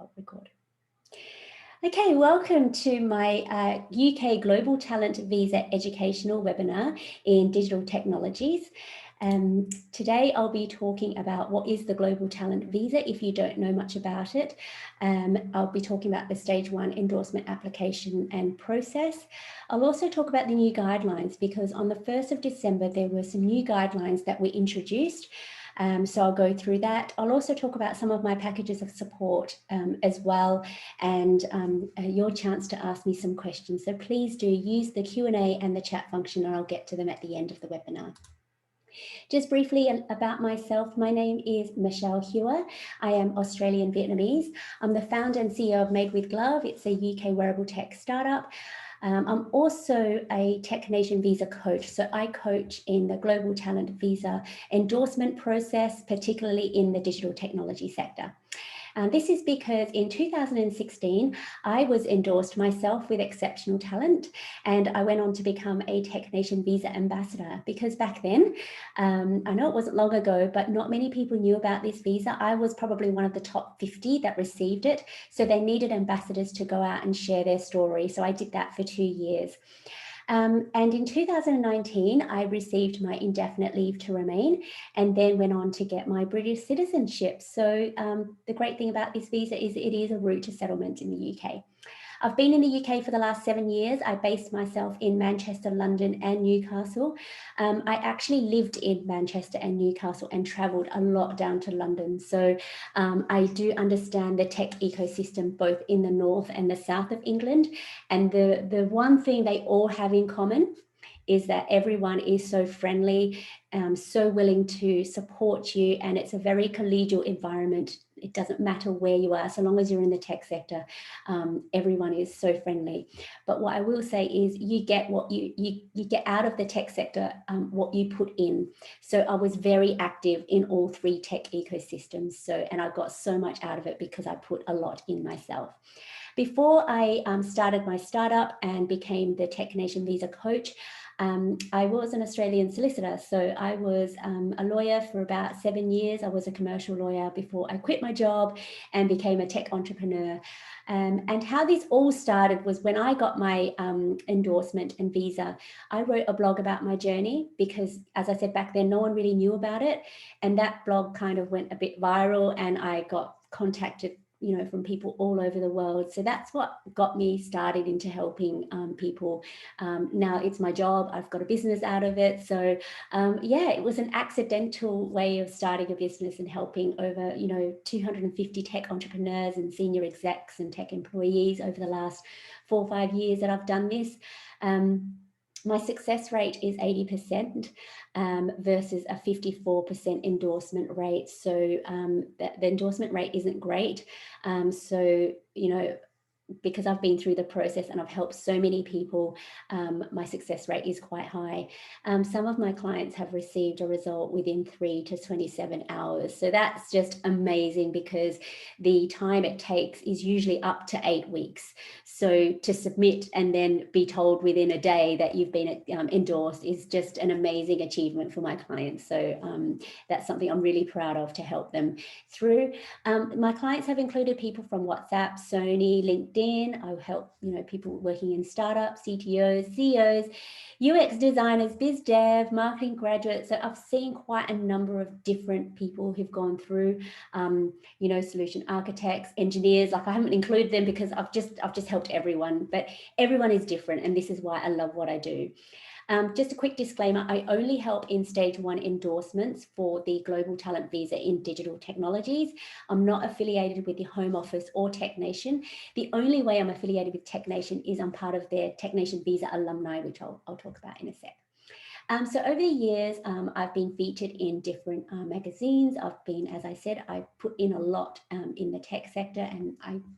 I'll record. Okay, welcome to my UK Global Talent Visa Educational Webinar in Digital Technologies. Today I'll be talking about what is the Global Talent Visa if you don't know much about it. I'll be talking about the Stage 1 endorsement application and process. I'll also talk about the new guidelines because on the 1st of December there were some new guidelines that were introduced. So I'll go through that. I'll also talk about some of my packages of support as well, and your chance to ask me some questions. So please do use the Q&A and the chat function, and I'll get to them at the end of the webinar. Just briefly about myself, my name is Michelle Hewer. I am Australian Vietnamese. I'm the founder and CEO of Made with Glove. It's a UK wearable tech startup. I'm also a Tech Nation Visa coach, so I coach in the Global Talent Visa endorsement process, particularly in the digital technology sector. This is because in 2016, I was endorsed myself with exceptional talent, and I went on to become a Tech Nation Visa ambassador because back then, I know it wasn't long ago, but not many people knew about this visa. I was probably one of the top 50 that received it, so they needed ambassadors to go out and share their story. So I did that for 2 years. And in 2019, I received my indefinite leave to remain and then went on to get my British citizenship. So the great thing about this visa is it is a route to settlement in the UK. I've been in the UK for the last 7 years. I based myself in Manchester, London and Newcastle. I actually lived in Manchester and Newcastle and travelled a lot down to London. So I do understand the tech ecosystem both in the north and the south of England. And the one thing they all have in common is that everyone is so friendly, so willing to support you, and it's a very collegial environment. It doesn't matter where you are, so long as you're in the tech sector, everyone is so friendly. But what I will say is you get what you get out of the tech sector, what you put in. So I was very active in all 3 tech ecosystems, and I got so much out of it because I put a lot in myself. Before I started my startup and became the Tech Nation Visa coach, I was an Australian solicitor. So I was a lawyer for about 7 years. I was a commercial lawyer before I quit my job and became a tech entrepreneur. And how this all started was when I got my endorsement and visa, I wrote a blog about my journey because, as I said back then, no one really knew about it. And that blog kind of went a bit viral and I got contacted from people all over the world. So that's what got me started into helping people. Now it's my job. I've got a business out of it. So yeah, it was an accidental way of starting a business and helping over, 250 tech entrepreneurs and senior execs and tech employees over the last 4 or 5 years that I've done this. My success rate is 80% versus a 54% endorsement rate. So the endorsement rate isn't great. So, because I've been through the process and I've helped so many people, my success rate is quite high. Some of my clients have received a result within 3 to 27 hours. So that's just amazing because the time it takes is usually up to 8 weeks. So to submit and then be told within a day that you've been endorsed is just an amazing achievement for my clients. So that's something I'm really proud of to help them through. My clients have included people from WhatsApp, Sony, LinkedIn. I help people working in startups, CTOs, CEOs, UX designers, biz dev, marketing graduates. So I've seen quite a number of different people who've gone through, solution architects, engineers. Like I haven't included them because I've just helped everyone, but everyone is different, and this is why I love what I do. Just a quick disclaimer, I only help in stage 1 endorsements for the Global Talent Visa in digital technologies. I'm not affiliated with the Home Office or Tech Nation. The only way I'm affiliated with Tech Nation is I'm part of their Tech Nation Visa alumni, which I'll talk about in a sec. So over the years, I've been featured in different magazines. I've been, as I said, I put in a lot in the tech sector and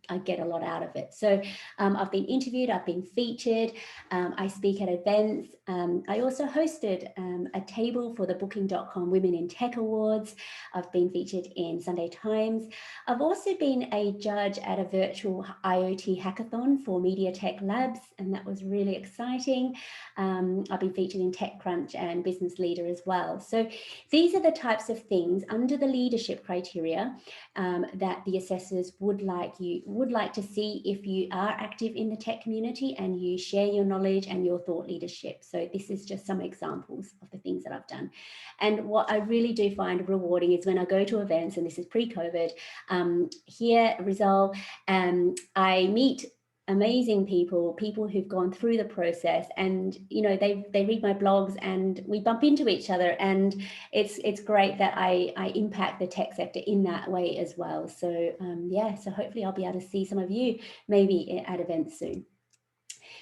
I get a lot out of it. So I've been interviewed, I've been featured, I speak at events. I also hosted a table for the Booking.com Women in Tech Awards. I've been featured in Sunday Times. I've also been a judge at a virtual IoT hackathon for Media Tech Labs, and that was really exciting. I've been featured in TechCrunch lunch and business leader as well. So these are the types of things under the leadership criteria that the assessors would like to see if you are active in the tech community and you share your knowledge and your thought leadership. So this is just some examples of the things that I've done. And what I really do find rewarding is when I go to events, and this is pre-COVID, here at Resolve, I meet amazing people who've gone through the process, and they read my blogs and we bump into each other, and it's great that I impact the tech sector in that way as well. So yeah, so hopefully I'll be able to see some of you maybe at events soon.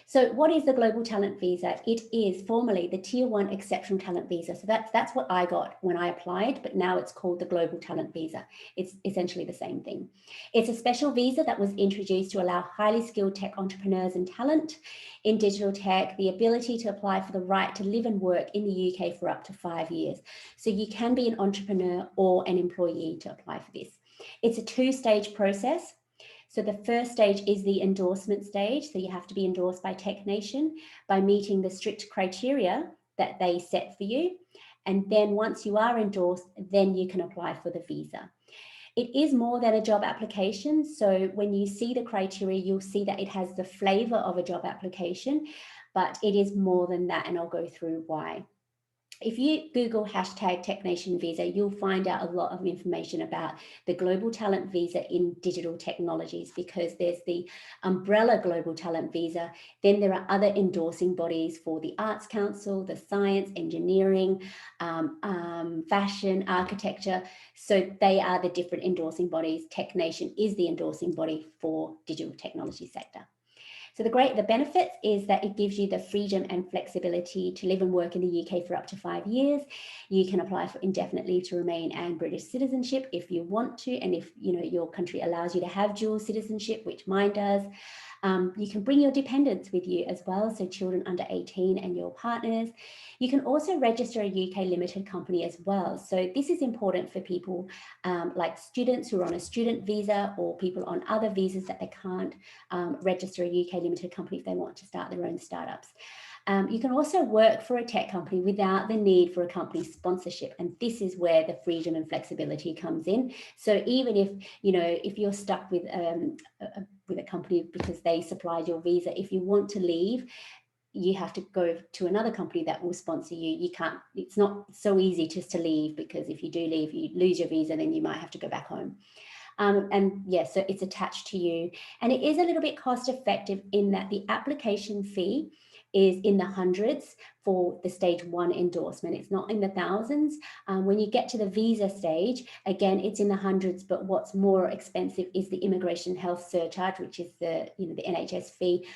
So what is the Global Talent Visa? It is formally the Tier 1 Exceptional Talent Visa. So that's what I got when I applied, but now it's called the Global Talent Visa. It's essentially the same thing. It's a special visa that was introduced to allow highly skilled tech entrepreneurs and talent in digital tech the ability to apply for the right to live and work in the UK for up to 5 years. So you can be an entrepreneur or an employee to apply for this. It's a two-stage process. So the first stage is the endorsement stage. So you have to be endorsed by Tech Nation by meeting the strict criteria that they set for you. And then once you are endorsed, then you can apply for the visa. It is more than a job application. So when you see the criteria, you'll see that it has the flavor of a job application, but it is more than that. And I'll go through why. If you Google hashtag TechNation Visa, you'll find out a lot of information about the Global Talent Visa in digital technologies, because there's the umbrella Global Talent Visa. Then there are other endorsing bodies for the Arts Council, the science, engineering, fashion, architecture. So they are the different endorsing bodies. TechNation is the endorsing body for digital technology sector. So the benefits is that it gives you the freedom and flexibility to live and work in the UK for up to 5 years. You can apply for indefinite leave to remain and British citizenship if you want to, and if your country allows you to have dual citizenship, which mine does. You can bring your dependents with you as well, so children under 18 and your partners. You can also register a UK limited company as well. So this is important for people like students who are on a student visa, or people on other visas that they can't register a UK limited company if they want to start their own startups. You can also work for a tech company without the need for a company sponsorship, and this is where the freedom and flexibility comes in. So even if you're stuck with a company because they supplied your visa, if you want to leave, you have to go to another company that will sponsor you. You can't, it's not so easy just to leave, because if you do leave, you lose your visa, then you might have to go back home. And yes, so it's attached to you, and it is a little bit cost effective in that the application fee is in the hundreds for the stage 1 endorsement. It's not in the thousands. When you get to the visa stage, again, it's in the hundreds, but what's more expensive is the immigration health surcharge, which is the NHS fee.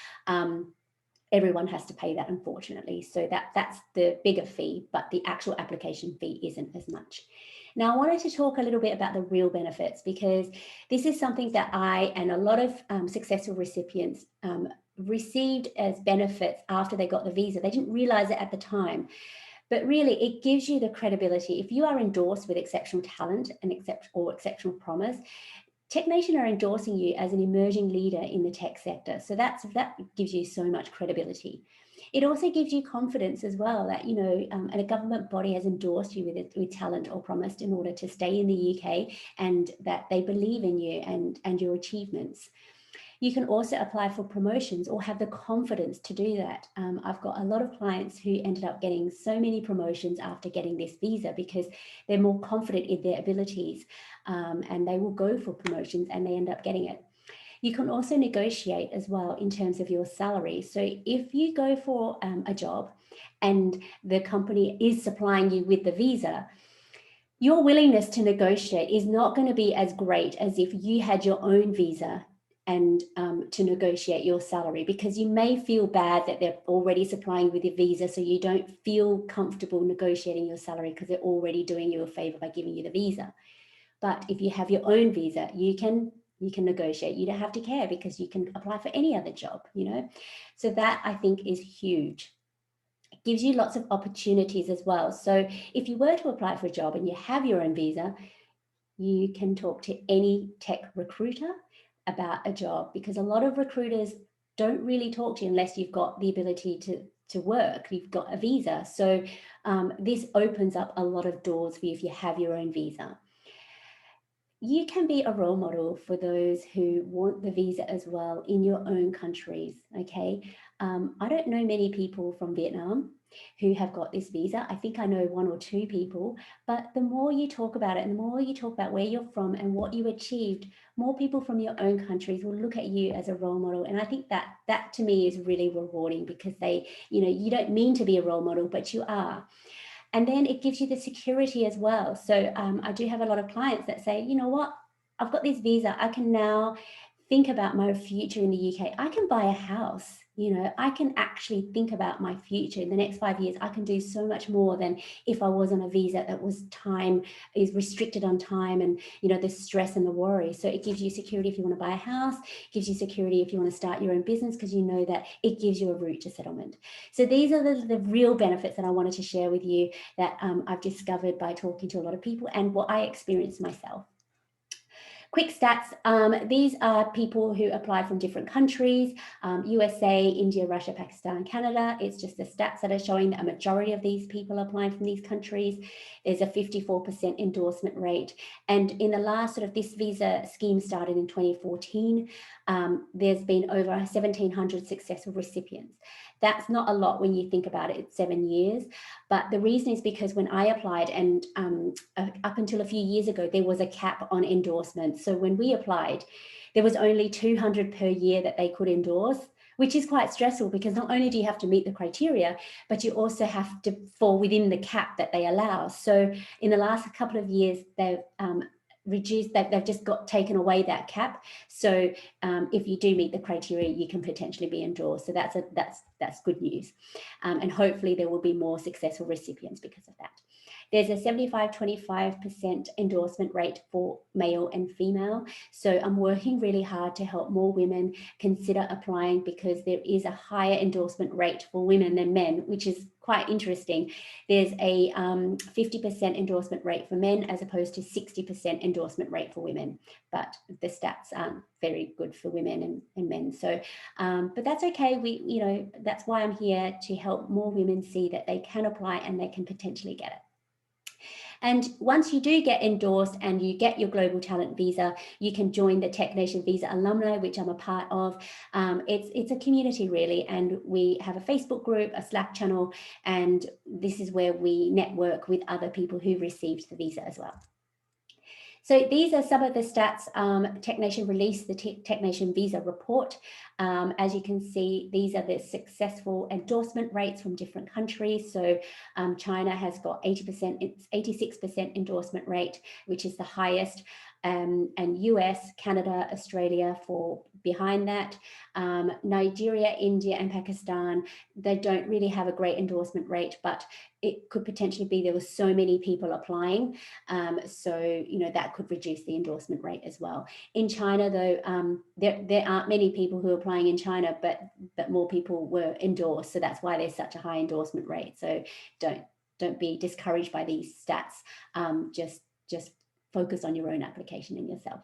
Everyone has to pay that, unfortunately. So that's the bigger fee, but the actual application fee isn't as much. Now, I wanted to talk a little bit about the real benefits, because this is something that I and a lot of successful recipients received as benefits after they got the visa. They didn't realize it at the time, but really it gives you the credibility. If you are endorsed with exceptional talent and exceptional promise, Tech Nation are endorsing you as an emerging leader in the tech sector. So that gives you so much credibility. It also gives you confidence as well that, and a government body has endorsed you with talent or promised in order to stay in the UK, and that they believe in you and your achievements. You can also apply for promotions or have the confidence to do that. I've got a lot of clients who ended up getting so many promotions after getting this visa, because they're more confident in their abilities, and they will go for promotions and they end up getting it. You can also negotiate as well in terms of your salary. So if you go for a job and the company is supplying you with the visa, your willingness to negotiate is not going to be as great as if you had your own visa and to negotiate your salary, because you may feel bad that they're already supplying with your visa, so you don't feel comfortable negotiating your salary because they're already doing you a favor by giving you the visa. But if you have your own visa, you can negotiate. You don't have to care, because you can apply for any other job, So that, I think, is huge. It gives you lots of opportunities as well. So if you were to apply for a job and you have your own visa, you can talk to any tech recruiter about a job, because a lot of recruiters don't really talk to you unless you've got the ability to to work, you've got a visa. So this opens up a lot of doors for you if you have your own visa. You can be a role model for those who want the visa as well in your own countries, okay? I don't know many people from Vietnam who have got this visa. I think I know one or two people, but the more you talk about it and the more you talk about where you're from and what you achieved, more people from your own countries will look at you as a role model. And I think that to me is really rewarding, because they, you don't mean to be a role model, but you are. And then it gives you the security as well. So I do have a lot of clients that say, you know what, I've got this visa. I can now think about my future in the UK. I can buy a house, I can actually think about my future in the next 5 years. I can do so much more than if I was on a visa that was is restricted on time, and, the stress and the worry. So it gives you security if you want to buy a house, gives you security if you want to start your own business, because you know that it gives you a route to settlement. So these are the real benefits that I wanted to share with you that I've discovered by talking to a lot of people and what I experienced myself. Quick stats, these are people who apply from different countries, USA, India, Russia, Pakistan, Canada. It's just the stats that are showing that a majority of these people applying from these countries. There's a 54% endorsement rate. And in the last this visa scheme started in 2014, there's been over 1,700 successful recipients. That's not a lot when you think about it. It's 7 years. But the reason is because when I applied, and up until a few years ago, there was a cap on endorsements. So when we applied, there was only 200 per year that they could endorse, which is quite stressful, because not only do you have to meet the criteria, but you also have to fall within the cap that they allow. So in the last couple of years, they've reduced that, they've just taken away that cap. So if you do meet the criteria, you can potentially be endorsed. So that's good news. And hopefully there will be more successful recipients because of that. There's a 75-25% endorsement rate for male and female. So I'm working really hard to help more women consider applying, because there is a higher endorsement rate for women than men, which is quite interesting. There's a 50% endorsement rate for men as opposed to 60% endorsement rate for women. But the stats aren't very good for women and men. So, but that's okay. That's why I'm here, to help more women see that they can apply and they can potentially get it. And once you do get endorsed and you get your Global Talent Visa, you can join the Tech Nation Visa Alumni, which I'm a part of. It's a community really, and we have a Facebook group, a Slack channel, and this is where we network with other people who received the visa as well. So these are some of the stats. Tech Nation released the Tech Nation Visa Report. As you can see, these are the successful endorsement rates from different countries. So China has got 80%, it's 86% endorsement rate, which is the highest. And US, Canada, Australia fall behind that. Nigeria, India, and Pakistan, they don't really have a great endorsement rate, but it could potentially be there were so many people applying. So, that could reduce the endorsement rate as well. In China, though, there aren't many people who are applying in China, but more people were endorsed. So that's why there's such a high endorsement rate. So don't be discouraged by these stats. Just focus on your own application and yourself.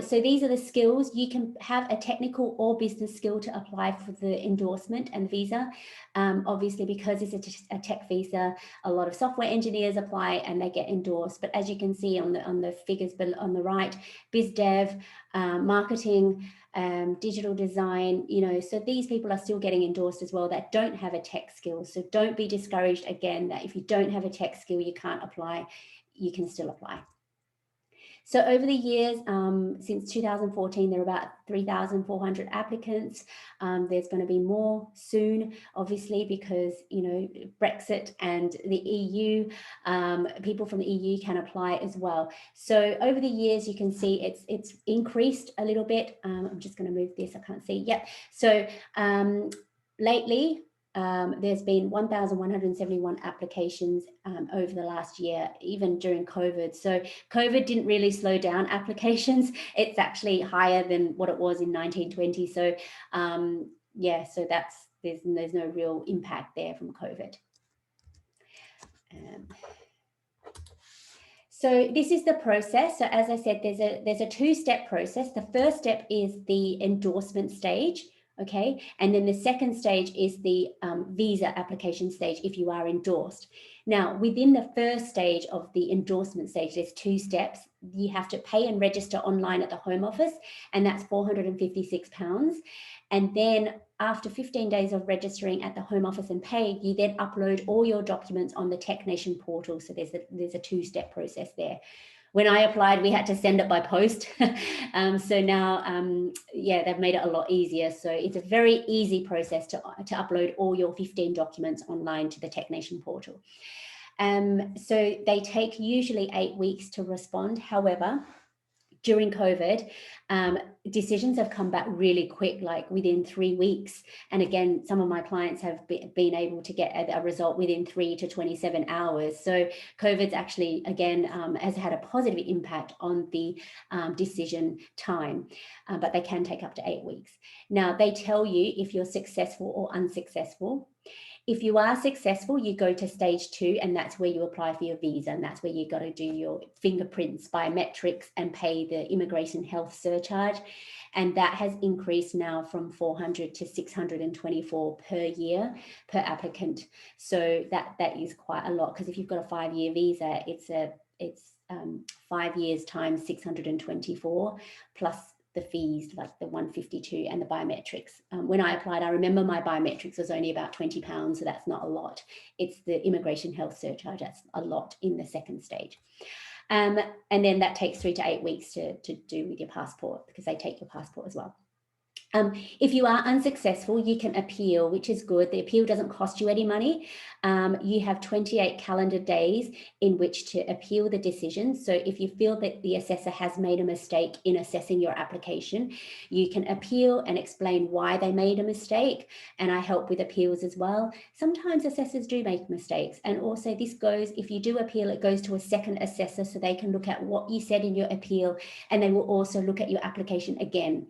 So these are the skills. You can have a technical or business skill to apply for the endorsement and visa. Obviously, because it's a tech visa, a lot of software engineers apply and they get endorsed. But as you can see on the figures on the right, biz dev, marketing, digital design, so these people are still getting endorsed as well that don't have a tech skill. So don't be discouraged again that if you don't have a tech skill, you can't apply. You can still apply. So over the years, since 2014, there are about 3,400 applicants. There's going to be more soon, obviously, because, Brexit and the EU, people from the EU can apply as well. So over the years, you can see it's increased a little bit. I'm just going to move this. I can't see. Yep. So lately, there's been 1,171 applications over the last year, even during COVID. So COVID didn't really slow down applications. It's actually higher than what it was in 1920. So yeah, so there's no real impact there from COVID. So this is the process. So as I said, there's a two-step process. The first step is the endorsement stage. Okay, and then the second stage is the visa application stage if you are endorsed. Now, within the first stage of the endorsement stage, there's 2 steps. You have to pay and register online at the Home Office, and that's £456. And then after 15 days of registering at the Home Office and pay, you then upload all your documents on the Tech Nation portal. So there's a 2-step process there. When I applied, we had to send it by post. So now, yeah, they've made it a lot easier. So it's a very easy process to upload all your 15 documents online to the Tech Nation portal. So they take usually 8 weeks to respond. However, during COVID, decisions have come back really quick, like within 3 weeks. And again, some of my clients have been able to get a result within 3 to 27 hours. So COVID's actually, again, has had a positive impact on the decision time, but they can take up to 8 weeks. Now, they tell you if you're successful or unsuccessful. If you are successful, you go to stage 2, and that's where you apply for your visa, and that's where you got to do your fingerprints, biometrics, and pay the immigration health surcharge. And that has increased now from 400 to 624 per year per applicant. So that is quite a lot, because if you've got a 5-year visa, it's 5 years times 624 plus the fees, like the 152 and the biometrics. When I applied, I remember my biometrics was only about £20, so that's not a lot. It's the immigration health surcharge, that's a lot in the second stage. And then that takes 3 to 8 weeks to do with your passport, because they take your passport as well. If you are unsuccessful, you can appeal, which is good. The appeal doesn't cost you any money. You have 28 calendar days in which to appeal the decision. So if you feel that the assessor has made a mistake in assessing your application, you can appeal and explain why they made a mistake. And I help with appeals as well. Sometimes assessors do make mistakes. And also this goes, if you do appeal, it goes to a second assessor, so they can look at what you said in your appeal, and they will also look at your application again.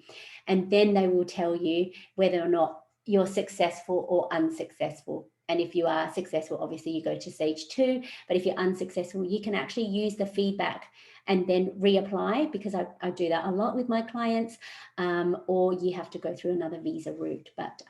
And then they will tell you whether or not you're successful or unsuccessful. And if you are successful, obviously you go to stage 2. But if you're unsuccessful, you can actually use the feedback and then reapply, because I do that a lot with my clients, or you have to go through another visa route. But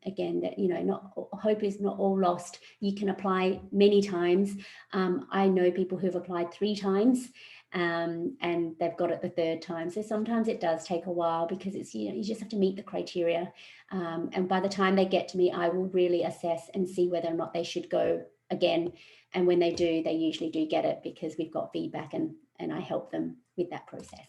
again, that, you know, hope is not all lost. You can apply many times. I know people who've applied 3 times. And they've got it the 3rd time. So sometimes it does take a while, because it's, you know, you just have to meet the criteria. And by the time they get to me, I will really assess and see whether or not they should go again. And when they do, they usually do get it, because we've got feedback and I help them with that process.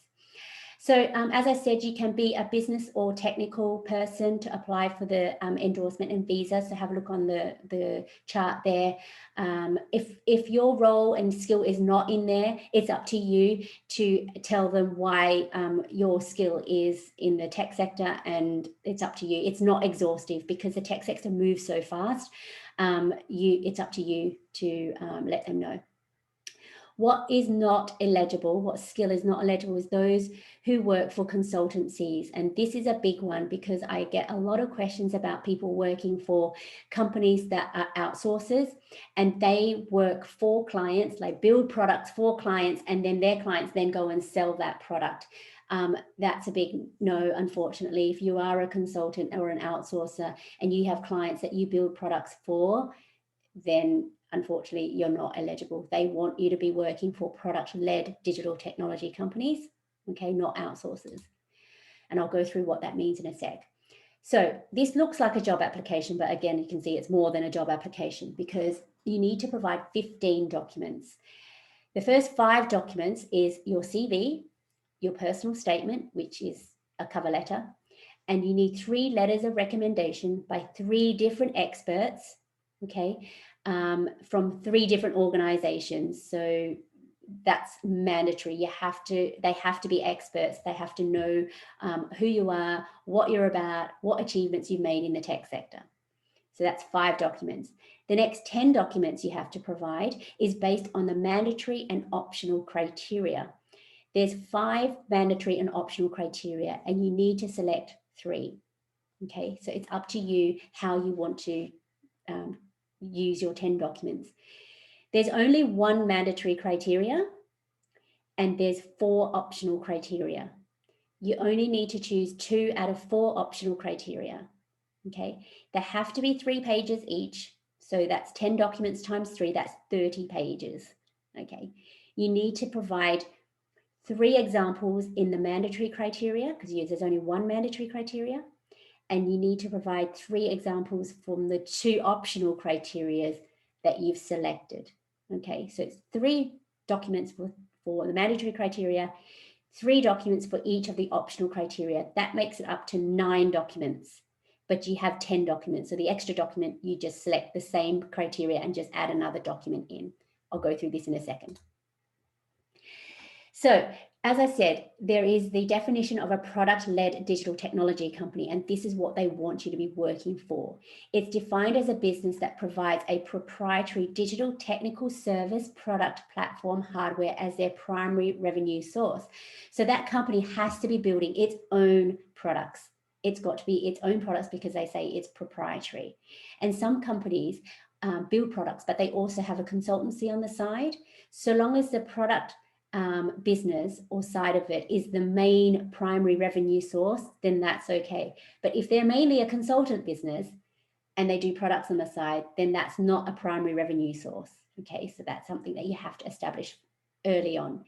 So as I said, you can be a business or technical person to apply for the endorsement and visa. So have a look on the chart there. If your role and skill is not in there, it's up to you to tell them why your skill is in the tech sector, and it's up to you. It's not exhaustive, because the tech sector moves so fast. It's up to you to let them know. What is not eligible, what skill is not eligible, is those who work for consultancies. And this is a big one, because I get a lot of questions about people working for companies that are outsourcers, and they work for clients, like build products for clients, and then their clients then go and sell that product. That's a big no, unfortunately. If you are a consultant or an outsourcer and you have clients that you build products for, then unfortunately you're not eligible. They want you to be working for product-led digital technology companies, okay, not outsourcers. And I'll go through what that means in a sec. So this looks like a job application, but again, you can see it's more than a job application, because you need to provide 15 documents. The first 5 documents is your CV, your personal statement, which is a cover letter, and you need 3 letters of recommendation by 3 different experts, okay, from 3 different organizations. So that's mandatory. They have to be experts. They have to know who you are, what you're about, what achievements you've made in the tech sector. So that's 5 documents. The next 10 documents you have to provide is based on the mandatory and optional criteria. There's 5 mandatory and optional criteria, and you need to select 3. Okay, so it's up to you how you want to use your 10 documents. There's only 1 mandatory criteria, and there's 4 optional criteria. You only need to choose 2 out of 4 optional criteria. okay? They have to be 3 pages each. So that's 10 documents times 3, that's 30 pages, okay? You need to provide 3 examples in the mandatory criteria, because there's only 1 mandatory criteria, and you need to provide 3 examples from the 2 optional criteria that you've selected, okay? So it's 3 documents for the mandatory criteria, 3 documents for each of the optional criteria. That makes it up to 9 documents, but you have 10 documents. So the extra document, you just select the same criteria and just add another document in. I'll go through this in a second. So as I said, there is the definition of a product-led digital technology company, and this is what they want you to be working for. It's defined as a business that provides a proprietary digital technical service, product, platform, hardware as their primary revenue source. So that company has to be building its own products. It's got to be its own products because they say it's proprietary. And some companies build products, but they also have a consultancy on the side. So long as the product business or side of it is the main primary revenue source, then that's okay. But if they're mainly a consultant business and they do products on the side, then that's not a primary revenue source. Okay, so that's something that you have to establish early on.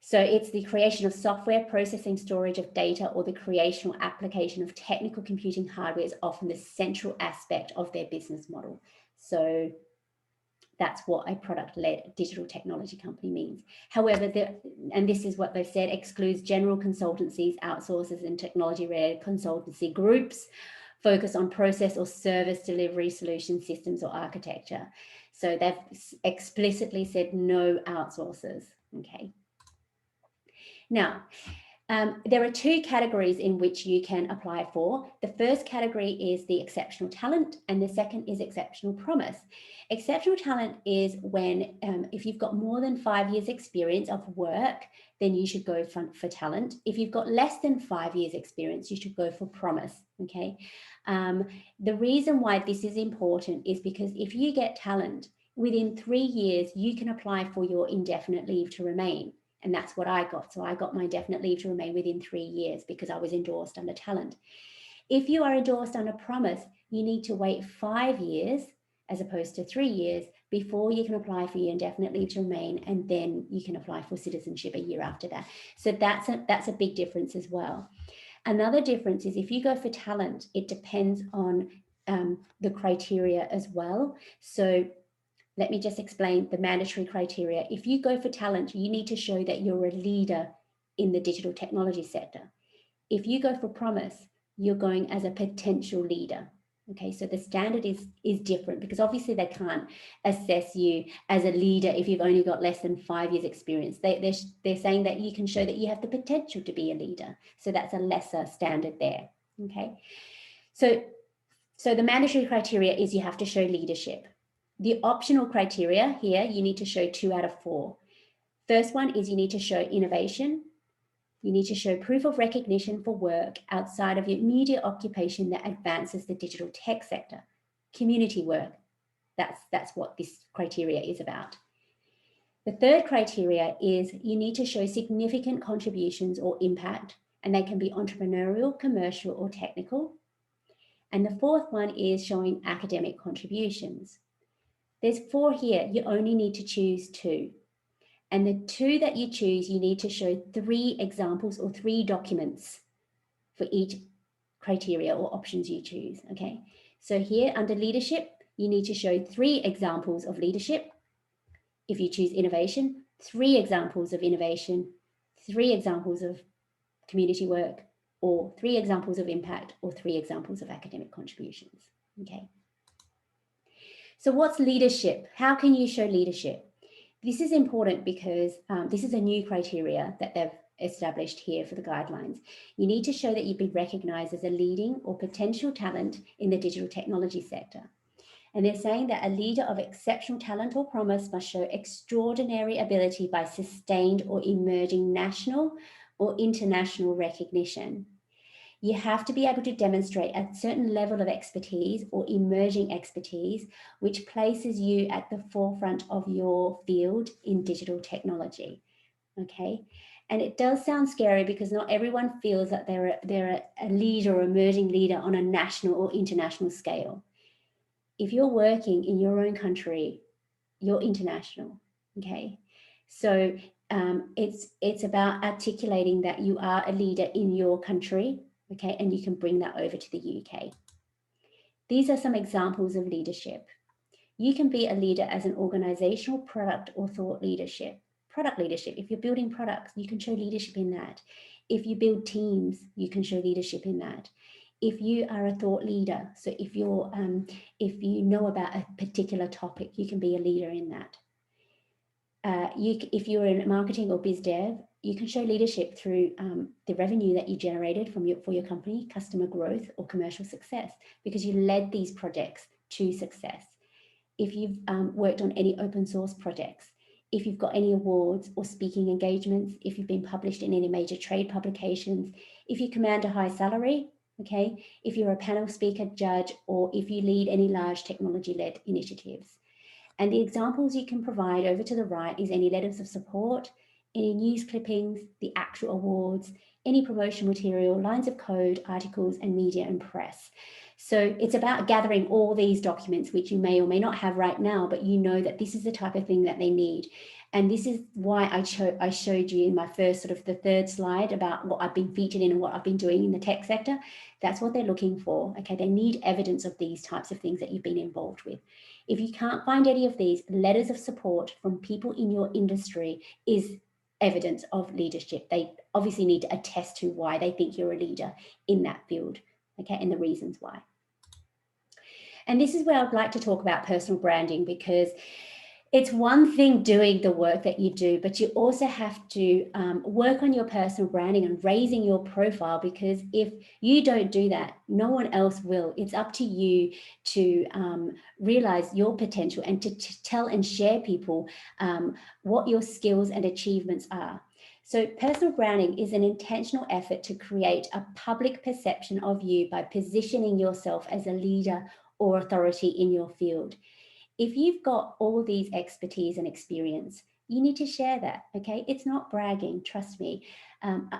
So it's the creation of software, processing, storage of data, or the creation or application of technical computing hardware is often the central aspect of their business model. So that's what a product-led digital technology company means. However, and this is what they've said, excludes general consultancies, outsourcers, and technology-related consultancy groups focus on process or service delivery solution systems or architecture. So they've explicitly said no outsourcers, okay? Now, there are 2 categories in which you can apply for. The first category is the exceptional talent, and the second is exceptional promise. Exceptional talent is when, if you've got more than 5 years experience of work, then you should go for talent. If you've got less than 5 years experience, you should go for promise, okay? The reason why this is important is because if you get talent, within 3 years, you can apply for your indefinite leave to remain. And that's what I got. So I got my indefinite leave to remain within 3 years because I was endorsed under talent. If you are endorsed under promise, you need to wait 5 years as opposed to 3 years before you can apply for your indefinite leave to remain, and then you can apply for citizenship a year after that. So that's a big difference as well. Another difference is if you go for talent, it depends on the criteria as well. So let me just explain the mandatory criteria. If you go for talent, you need to show that you're a leader in the digital technology sector. If you go for promise, you're going as a potential leader. Okay, so the standard is different because obviously they can't assess you as a leader if you've only got less than 5 years experience. They're saying that you can show that you have the potential to be a leader. So that's a lesser standard there. Okay, so the mandatory criteria is you have to show leadership. The optional criteria here, you need to show 2 out of 4. First one is you need to show innovation. You need to show proof of recognition for work outside of your immediate occupation that advances the digital tech sector. Community work, that's what this criteria is about. The third criteria is you need to show significant contributions or impact, and they can be entrepreneurial, commercial, or technical. And the fourth one is showing academic contributions. There's 4 here, you only need to choose 2. And the 2 that you choose, you need to show 3 examples or 3 documents for each criteria or options you choose, okay? So here under leadership, you need to show 3 examples of leadership. If you choose innovation, 3 examples of innovation, 3 examples of community work, or 3 examples of impact, or 3 examples of academic contributions, okay? So what's leadership? How can you show leadership? This is important because this is a new criteria that they've established here for the guidelines. You need to show that you've been recognized as a leading or potential talent in the digital technology sector. And they're saying that a leader of exceptional talent or promise must show extraordinary ability by sustained or emerging national or international recognition. You have to be able to demonstrate a certain level of expertise or emerging expertise, which places you at the forefront of your field in digital technology, okay? And it does sound scary because not everyone feels that they're a leader or emerging leader on a national or international scale. If you're working in your own country, you're international, okay? So it's about articulating that you are a leader in your country, okay? And you can bring that over to the UK. These are some examples of leadership. You can be a leader as an organizational, product, or thought leadership. Product leadership, if you're building products, you can show leadership in that. If you build teams, you can show leadership in that. If you are a thought leader, so if you know about a particular topic, you can be a leader in that. If you're in marketing or biz dev, you can show leadership through the revenue that you generated for your company, customer growth, or commercial success, because you led these projects to success. If you've worked on any open source projects, if you've got any awards or speaking engagements, if you've been published in any major trade publications, if you command a high salary, okay, if you're a panel speaker, judge, or if you lead any large technology-led initiatives. And the examples you can provide over to the right is any letters of support, any news clippings, the actual awards, any promotion material, lines of code, articles, and media and press. So it's about gathering all these documents, which you may or may not have right now, but you know that this is the type of thing that they need. And this is why I showed you in my first the third slide about what I've been featured in and what I've been doing in the tech sector. That's what they're looking for. Okay, they need evidence of these types of things that you've been involved with. If you can't find any of these, letters of support from people in your industry is evidence of leadership. They obviously need to attest to why they think you're a leader in that field, okay, and the reasons why. And this is where I'd like to talk about personal branding, because it's one thing doing the work that you do, but you also have to work on your personal branding and raising your profile, because if you don't do that, no one else will. It's up to you to realize your potential and to tell and share people what your skills and achievements are. So personal branding is an intentional effort to create a public perception of you by positioning yourself as a leader or authority in your field. If you've got all these expertise and experience, you need to share that, okay? It's not bragging, trust me.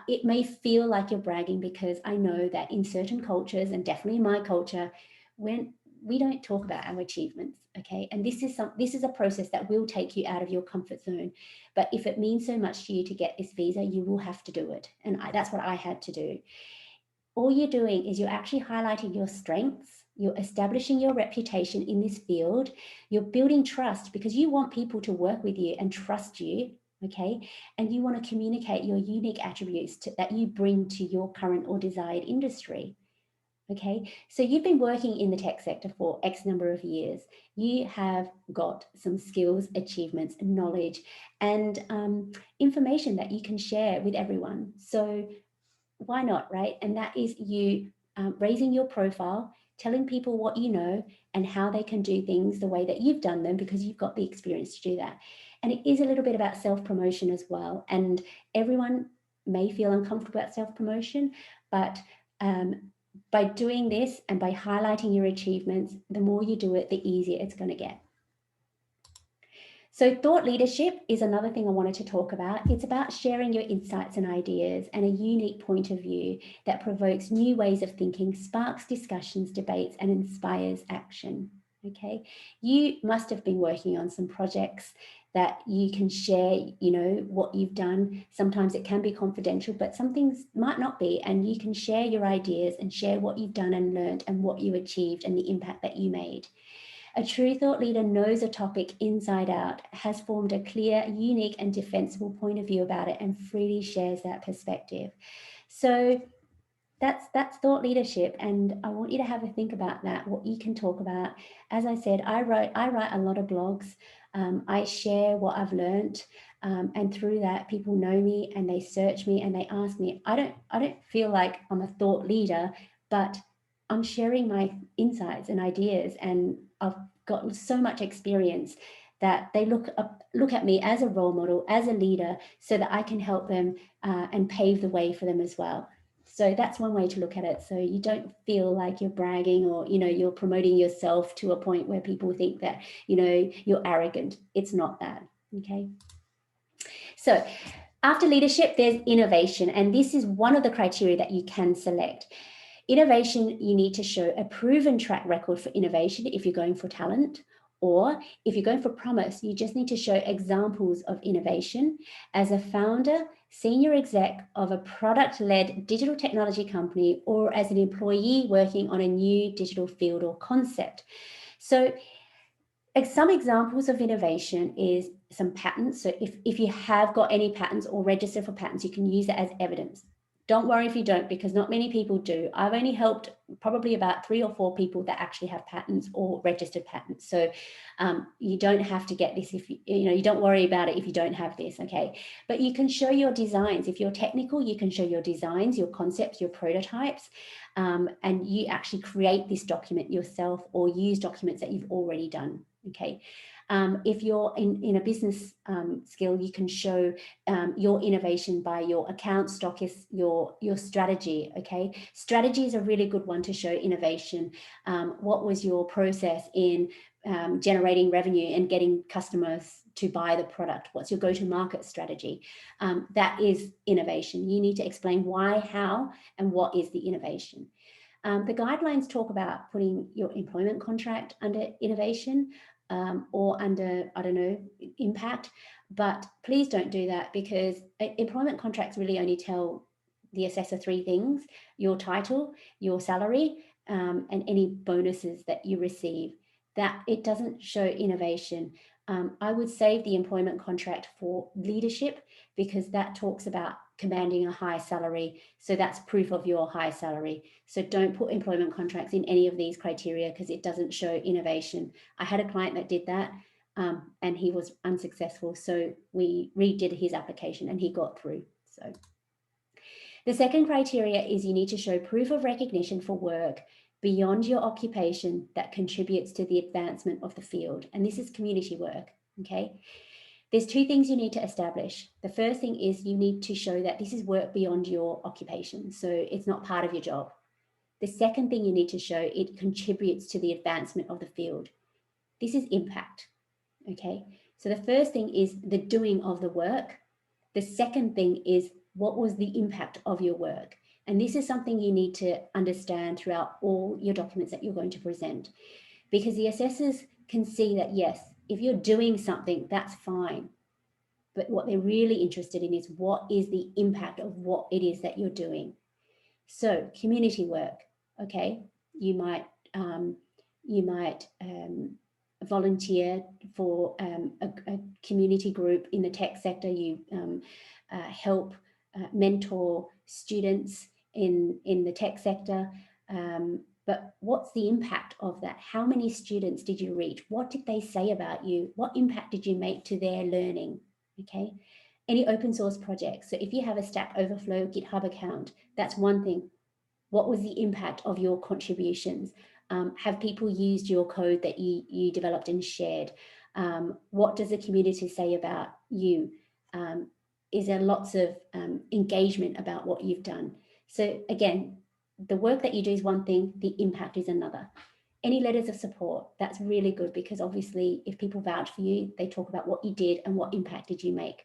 It may feel like you're bragging, because I know that in certain cultures, and definitely in my culture, when we don't talk about our achievements, okay? And this is a process that will take you out of your comfort zone. But if it means so much to you to get this visa, you will have to do it. And that's what I had to do. All you're doing is you're actually highlighting your strengths, you're establishing your reputation in this field, you're building trust, because you want people to work with you and trust you, okay? And you want to communicate your unique attributes that you bring to your current or desired industry, okay? So you've been working in the tech sector for X number of years. You have got some skills, achievements, knowledge, and information that you can share with everyone. So why not, right? And that is you raising your profile, telling people what you know and how they can do things the way that you've done them, because you've got the experience to do that. And it is a little bit about self-promotion as well. And everyone may feel uncomfortable about self-promotion, but by doing this and by highlighting your achievements, the more you do it, the easier it's going to get. So thought leadership is another thing I wanted to talk about. It's about sharing your insights and ideas and a unique point of view that provokes new ways of thinking, sparks discussions, debates, and inspires action. Okay, you must have been working on some projects that you can share, you know, what you've done. Sometimes it can be confidential, but some things might not be, and you can share your ideas and share what you've done and learned and what you achieved and the impact that you made. A true thought leader knows a topic inside out, has formed a clear, unique, and defensible point of view about it, and freely shares that perspective. So that's thought leadership, and I want you to have a think about that, what you can talk about. As I said, I write a lot of blogs. I share what I've learned, and through that, people know me and they search me and they ask me. I don't feel like I'm a thought leader, but I'm sharing my insights and ideas, and I've got so much experience that they look at me as a role model, as a leader, so that I can help them and pave the way for them as well. So that's one way to look at it. So you don't feel like you're bragging or, you know, you're promoting yourself to a point where people think that, you know, you're arrogant. It's not that, okay? So After leadership, there's innovation, and this is one of the criteria that you can select. Innovation, you need to show a proven track record for innovation if you're going for talent, or if you're going for promise, you just need to show examples of innovation as a founder, senior exec of a product-led digital technology company, or as an employee working on a new digital field or concept. So some examples of innovation is some patents. So if you have got any patents or register for patents, you can use it as evidence. Don't worry if you don't, because not many people do. I've only helped probably about 3 or 4 people that actually have patents or registered patents. So you don't have to get this if you don't worry about it if you don't have this, okay? But you can show your designs. If you're technical, you can show your designs, your concepts, your prototypes, and you actually create this document yourself or use documents that you've already done. Okay, if you're in a business skill, you can show your innovation by your account stock is your strategy. Okay, strategy is a really good one to show innovation. What was your process in generating revenue and getting customers to buy the product? What's your go-to-market strategy? That is innovation. You need to explain why, how, and what is the innovation. The guidelines talk about putting your employment contract under innovation or under, I don't know, impact, but please don't do that, because employment contracts really only tell the assessor 3 things: your title, your salary, and any bonuses that you receive. That it doesn't show innovation. I would save the employment contract for leadership, because that talks about commanding a high salary. So that's proof of your high salary. So don't put employment contracts in any of these criteria, because it doesn't show innovation. I had a client that did that and he was unsuccessful. So we redid his application and he got through. So the second criteria is you need to show proof of recognition for work beyond your occupation that contributes to the advancement of the field. And this is community work, okay? There's 2 things you need to establish. The first thing is you need to show that this is work beyond your occupation, so it's not part of your job. The second thing you need to show, it contributes to the advancement of the field. This is impact, okay? So the first thing is the doing of the work. The second thing is what was the impact of your work? And this is something you need to understand throughout all your documents that you're going to present, because the assessors can see that, yes, if you're doing something, that's fine. But what they're really interested in is what is the impact of what it is that you're doing. So community work, okay, you might volunteer for a community group in the tech sector. You help mentor students in the tech sector. But what's the impact of that? How many students did you reach? What did they say about you? What impact did you make to their learning? Okay. Any open source projects. So if you have a Stack Overflow GitHub account, that's one thing. What was the impact of your contributions? Have people used your code that you developed and shared? What does the community say about you? Is there lots of engagement about what you've done? So again, the work that you do is one thing, the impact is another. Any letters of support, that's really good, because obviously if people vouch for you, they talk about what you did and what impact did you make.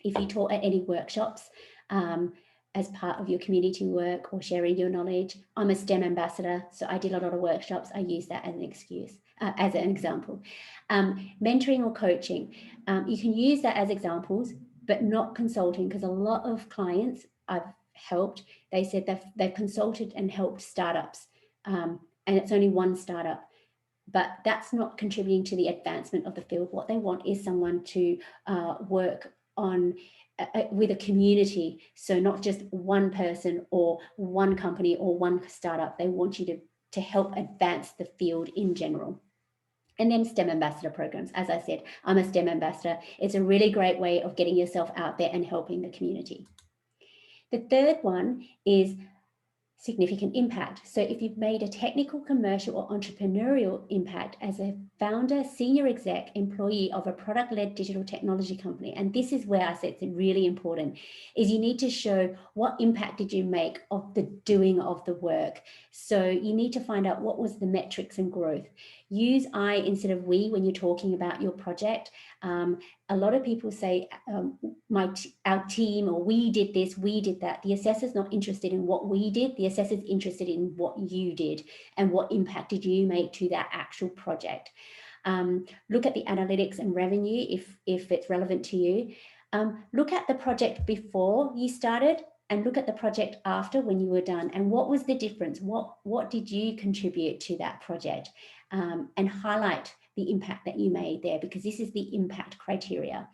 If you taught at any workshops as part of your community work or sharing your knowledge, I'm a STEM ambassador, so I did a lot of workshops. I use that as an excuse, as an example. Mentoring or coaching, you can use that as examples, but not consulting, because a lot of clients I've helped, they said they've consulted and helped startups, and it's only one startup, but that's not contributing to the advancement of the field. What they want is someone to work on with a community, so not just one person or one company or one startup. They want you to help advance the field in general. And then STEM ambassador programs. As I said, I'm a STEM ambassador. It's a really great way of getting yourself out there and helping the community. The third one is significant impact. So if you've made a technical, commercial, or entrepreneurial impact as a founder, senior exec, employee of a product-led digital technology company, and this is where I said it's really important, is you need to show what impact did you make of the doing of the work. So you need to find out what was the metrics and growth. Use I instead of we when you're talking about your project. A lot of people say our team, or we did this, we did that. The assessor's not interested in what we did. The assessor's interested in what you did and what impact did you make to that actual project. Look at the analytics and revenue if it's relevant to you. Look at the project before you started and look at the project after when you were done, and what was the difference? What did you contribute to that project? And highlight the impact that you made there, because this is the impact criteria.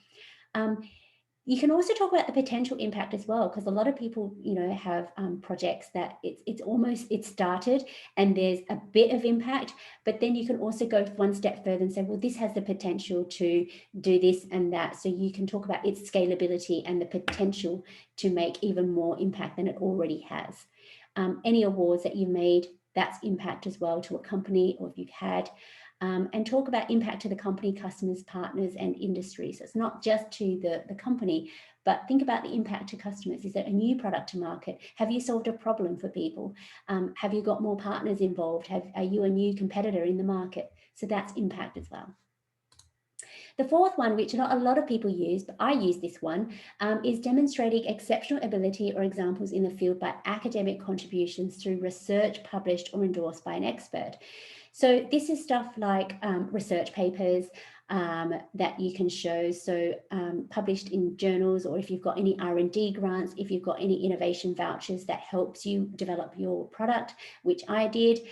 You can also talk about the potential impact as well, because a lot of people, have projects that it's started and there's a bit of impact, but then you can also go one step further and say, well, this has the potential to do this and that. So you can talk about its scalability and the potential to make even more impact than it already has. Any awards that you made, that's impact as well to a company, or if you've had. And talk about impact to the company, customers, partners, and industry. So it's not just to the company, but think about the impact to customers. Is it a new product to market? Have you solved a problem for people? Have you got more partners involved? Are you a new competitor in the market? So that's impact as well. The fourth one, which not a lot of people use, but I use this one, is demonstrating exceptional ability or examples in the field by academic contributions through research published or endorsed by an expert. So this is stuff like research papers that you can show, so published in journals, or if you've got any R&D grants, if you've got any innovation vouchers that helps you develop your product, which I did.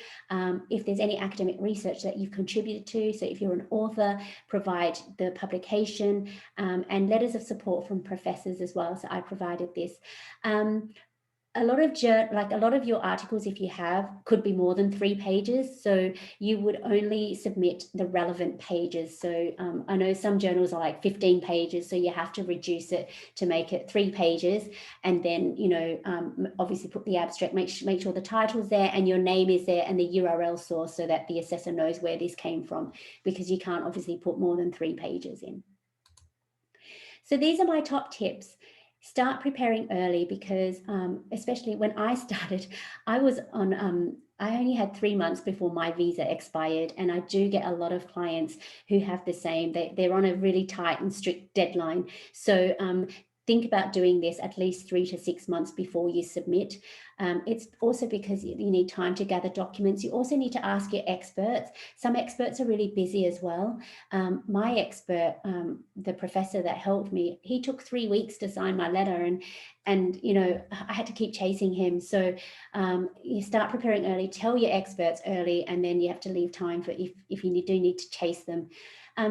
If there's any academic research that you've contributed to, so if you're an author, provide the publication, and letters of support from professors as well. So I provided this. A lot of your articles, if you have, could be more than 3 pages. So you would only submit the relevant pages. So I know some journals are like 15 pages, so you have to reduce it to make it 3 pages. And then, obviously put the abstract, make sure the title's there and your name is there and the URL source, so that the assessor knows where this came from, because you can't obviously put more than 3 pages in. So these are my top tips. Start preparing early, because especially when I started, I was on, I only had 3 months before my visa expired, and I do get a lot of clients who have the same. They're on a really tight and strict deadline. So think about doing this at least 3 to 6 months before you submit. It's also because you need time to gather documents. You also need to ask your experts. Some experts are really busy as well. My expert, the professor that helped me, he took 3 weeks to sign my letter, and I had to keep chasing him. So you start preparing early, tell your experts early, and then you have to leave time for if you do need to chase them.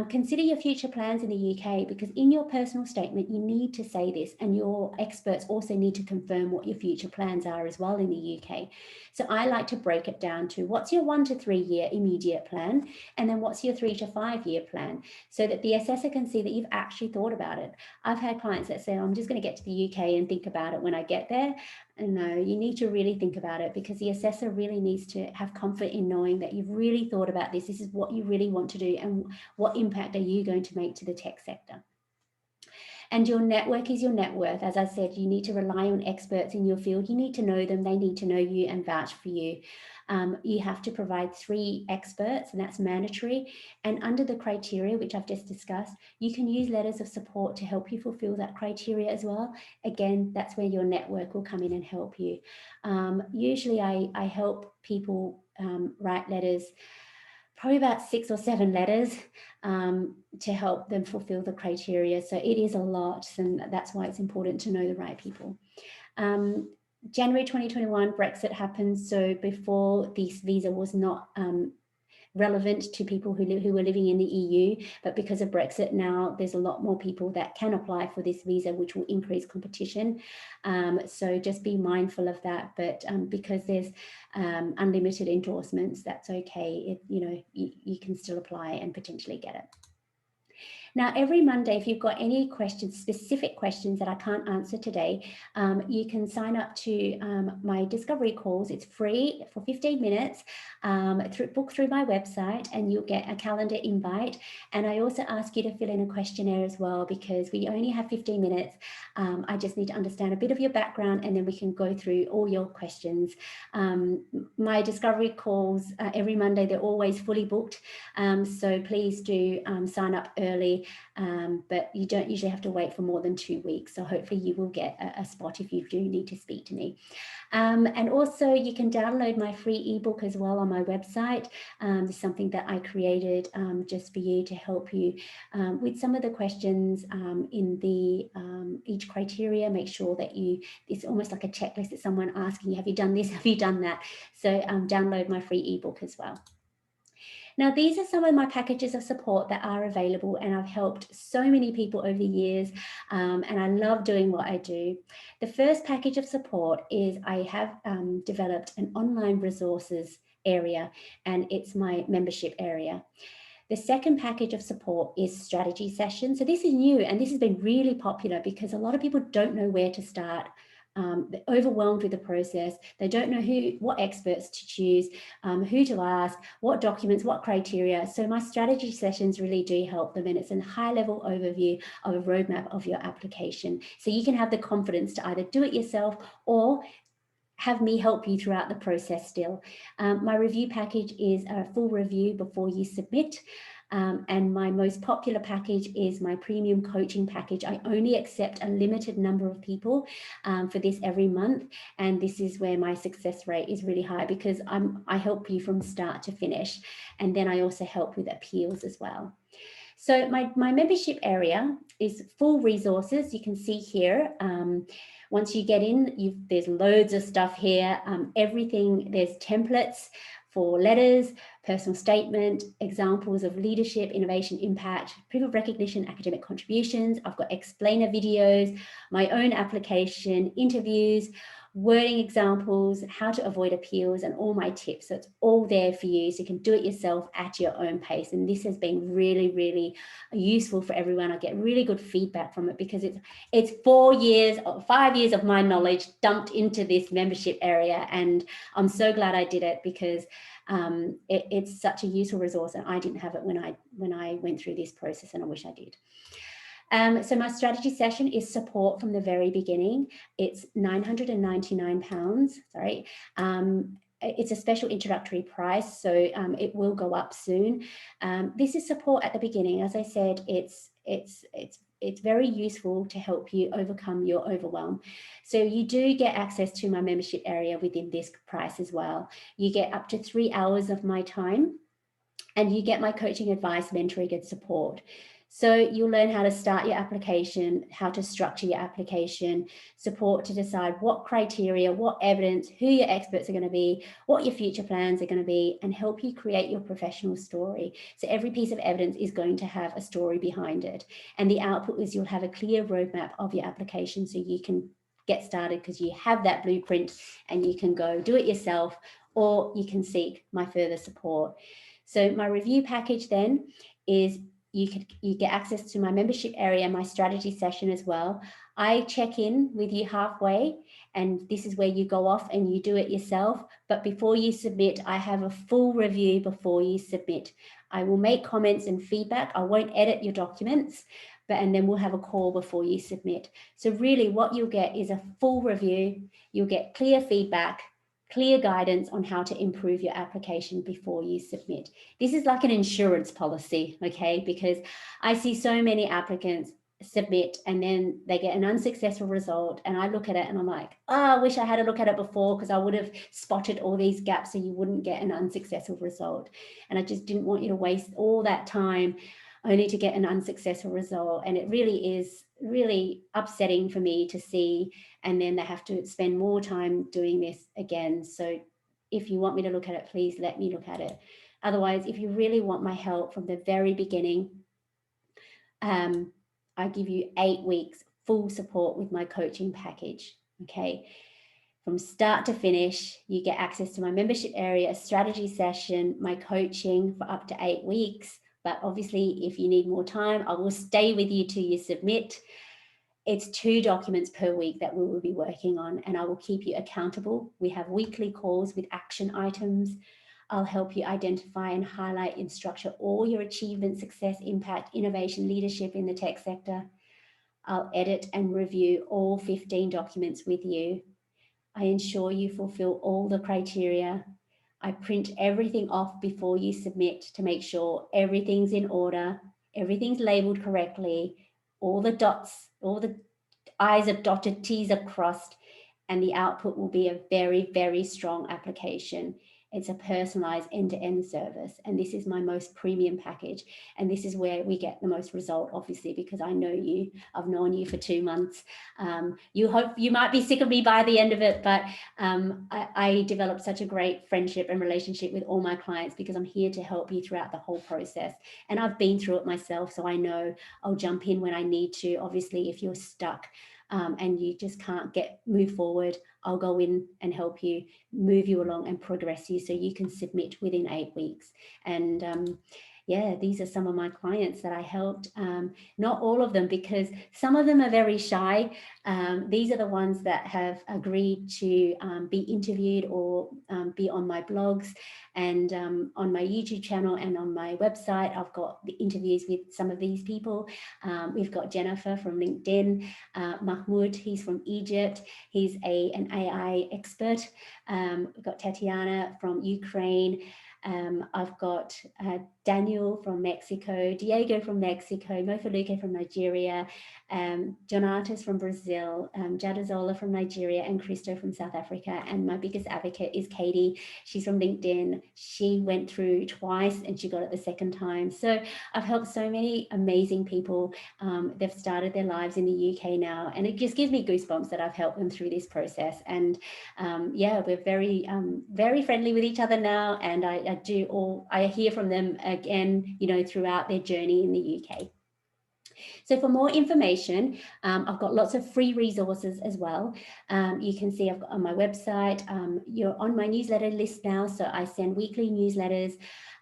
Consider your future plans in the UK, because in your personal statement, you need to say this, and your experts also need to confirm what your future plans are as well in the UK. So I like to break it down to what's your 1 to 3 year immediate plan, and then what's your 3 to 5 year plan, so that the assessor can see that you've actually thought about it. I've had clients that say, I'm just going to get to the UK and think about it when I get there. And no, you need to really think about it, because the assessor really needs to have comfort in knowing that you've really thought about this. This is what you really want to do, and what impact are you going to make to the tech sector. And your network is your net worth. As I said, you need to rely on experts in your field. You need to know them. They need to know you and vouch for you. You have to provide 3 experts, and that's mandatory. And under the criteria, which I've just discussed, you can use letters of support to help you fulfill that criteria as well. Again, that's where your network will come in and help you. Usually I help people write letters, probably about 6 or 7 letters to help them fulfill the criteria. So it is a lot, and that's why it's important to know the right people. January 2021, Brexit happened. So before, this visa was not relevant to people who were living in the EU, but because of Brexit now, there's a lot more people that can apply for this visa, which will increase competition. So just be mindful of that. But because there's unlimited endorsements, that's okay. You can still apply and potentially get it. Now, every Monday, if you've got any questions, specific questions that I can't answer today, you can sign up to my discovery calls. It's free for 15 minutes, book through my website, and you'll get a calendar invite. And I also ask you to fill in a questionnaire as well, because we only have 15 minutes. I just need to understand a bit of your background, and then we can go through all your questions. My discovery calls every Monday, they're always fully booked. So please do sign up early. but you don't usually have to wait for more than 2 weeks. So hopefully you will get a spot if you do need to speak to me. And also you can download my free ebook as well on my website. It's something that I created just for you to help you with some of the questions in the each criteria. Make sure that it's almost like a checklist that someone asking you, have you done this, have you done that? So download my free ebook as well. Now, these are some of my packages of support that are available, and I've helped so many people over the years, and I love doing what I do. The first package of support is I have developed an online resources area, and it's my membership area. The second package of support is strategy sessions. So this is new, and this has been really popular because a lot of people don't know where to start. They're overwhelmed with the process. They don't know what experts to choose, who to ask, what documents, what criteria. So my strategy sessions really do help them, and it's a high-level overview of a roadmap of your application. So you can have the confidence to either do it yourself or have me help you throughout the process still. My review package is a full review before you submit. And my most popular package is my premium coaching package. I only accept a limited number of people for this every month. And this is where my success rate is really high because I help you from start to finish. And then I also help with appeals as well. So my membership area is full resources. You can see here. Once you get in, there's loads of stuff here. Everything, there's templates for letters, personal statement, examples of leadership, innovation, impact, proof of recognition, academic contributions. I've got explainer videos, my own application, interviews, wording examples, how to avoid appeals, and all my tips. So it's all there for you, so you can do it yourself at your own pace. And this has been really, really useful for everyone. I get really good feedback from it because it's 5 years of my knowledge dumped into this membership area, and I'm so glad I did it because it's such a useful resource, and I didn't have it when I went through this process, and I wish I did. So my strategy session is support from the very beginning. It's £999, sorry. It's a special introductory price, so it will go up soon. This is support at the beginning. As I said, it's very useful to help you overcome your overwhelm. So you do get access to my membership area within this price as well. You get up to 3 hours of my time, and you get my coaching advice, mentoring, and support. So you'll learn how to start your application, how to structure your application, support to decide what criteria, what evidence, who your experts are going to be, what your future plans are going to be, and help you create your professional story. So every piece of evidence is going to have a story behind it. And the output is you'll have a clear roadmap of your application so you can get started because you have that blueprint and you can go do it yourself, or you can seek my further support. So my review package then is you get access to my membership area, my strategy session as well. I check in with you halfway, and this is where you go off and you do it yourself. But before you submit, I have a full review before you submit. I will make comments and feedback. I won't edit your documents, and then we'll have a call before you submit. So really what you'll get is a full review. You'll get clear feedback, clear guidance on how to improve your application before you submit. This is like an insurance policy, okay? Because I see so many applicants submit and then they get an unsuccessful result, and I look at it and I'm like, oh, I wish I had a look at it before because I would have spotted all these gaps so you wouldn't get an unsuccessful result. And I just didn't want you to waste all that time only to get an unsuccessful result. And it really is really upsetting for me to see, and then they have to spend more time doing this again. So if you want me to look at it, please let me look at it. Otherwise, if you really want my help from the very beginning, I give you 8 weeks full support with my coaching package, okay? From start to finish, you get access to my membership area, a strategy session, my coaching for up to 8 weeks. But obviously, if you need more time, I will stay with you till you submit. It's 2 documents per week that we will be working on, and I will keep you accountable. We have weekly calls with action items. I'll help you identify and highlight and structure all your achievement, success, impact, innovation, leadership in the tech sector. I'll edit and review all 15 documents with you. I ensure you fulfill all the criteria. I print everything off before you submit to make sure everything's in order, everything's labeled correctly, all the dots, all the I's are dotted, T's are crossed, and the output will be a very, very strong application. It's a personalized end-to-end service. And this is my most premium package. And this is where we get the most result, obviously, because I know you, I've known you for 2 months. You might be sick of me by the end of it, but I developed such a great friendship and relationship with all my clients because I'm here to help you throughout the whole process. And I've been through it myself, so I know I'll jump in when I need to. Obviously, if you're stuck, and you just can't move forward, I'll go in and help you, move you along and progress you so you can submit within 8 weeks. And yeah, these are some of my clients that I helped. Not all of them, because some of them are very shy. These are the ones that have agreed to be interviewed or be on my blogs and on my YouTube channel and on my website. I've got the interviews with some of these people. We've got Jennifer from LinkedIn, Mahmoud, he's from Egypt. He's an AI expert. We've got Tatiana from Ukraine. I've got Daniel from Mexico, Diego from Mexico, Mofaluke from Nigeria, Jonatas from Brazil, Jadazola from Nigeria, and Christo from South Africa. And my biggest advocate is Katie. She's from LinkedIn. She went through twice and she got it the second time. So I've helped so many amazing people. They've started their lives in the UK now, and it just gives me goosebumps that I've helped them through this process. And yeah, we're very, very friendly with each other now. And I hear from them again, throughout their journey in the UK. So for more information, I've got lots of free resources as well. You can see I've got on my website, you're on my newsletter list now. So I send weekly newsletters,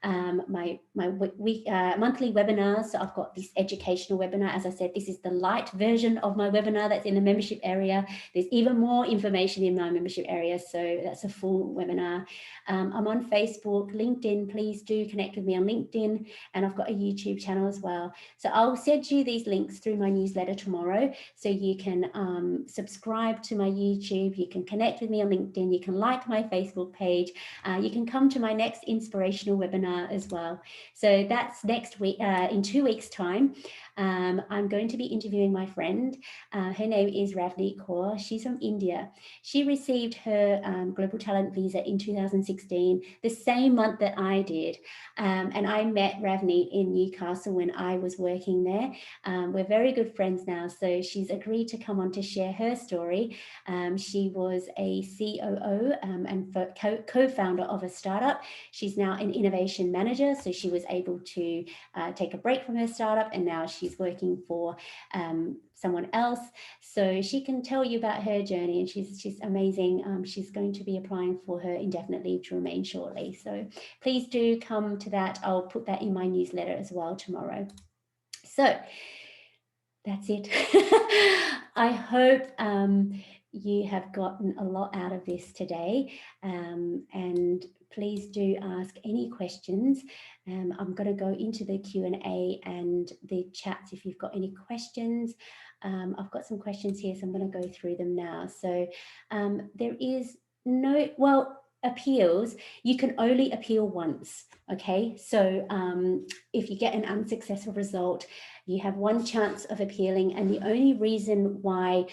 my monthly webinars. So I've got this educational webinar. As I said, this is the light version of my webinar that's in the membership area. There's even more information in my membership area. So that's a full webinar. I'm on Facebook, LinkedIn. Please do connect with me on LinkedIn. And I've got a YouTube channel as well. So I'll send you these links through my newsletter tomorrow. So you can subscribe to my YouTube. You can connect with me on LinkedIn. You can like my Facebook page. You can come to my next inspirational webinar as well. So that's next week, in 2 weeks' time. I'm going to be interviewing my friend. Her name is Ravneet Kaur. She's from India. She received her Global Talent Visa in 2016, the same month that I did. And I met Ravneet in Newcastle when I was working there. We're very good friends now. So she's agreed to come on to share her story. She was a COO and co-founder of a startup. She's now an innovation manager. So she was able to take a break from her startup, and now she's working for someone else. So she can tell you about her journey, and she's amazing. She's going to be applying for her indefinite leave to remain shortly. So please do come to that. I'll put that in my newsletter as well tomorrow. So that's it. I hope you have gotten a lot out of this today, and please do ask any questions. I'm going to go into the Q&A and the chats if you've got any questions. I've got some questions here, so I'm going to go through them now. So there is no, well, appeals, you can only appeal once. Okay, so if you get an unsuccessful result, you have one chance of appealing, and the only reason why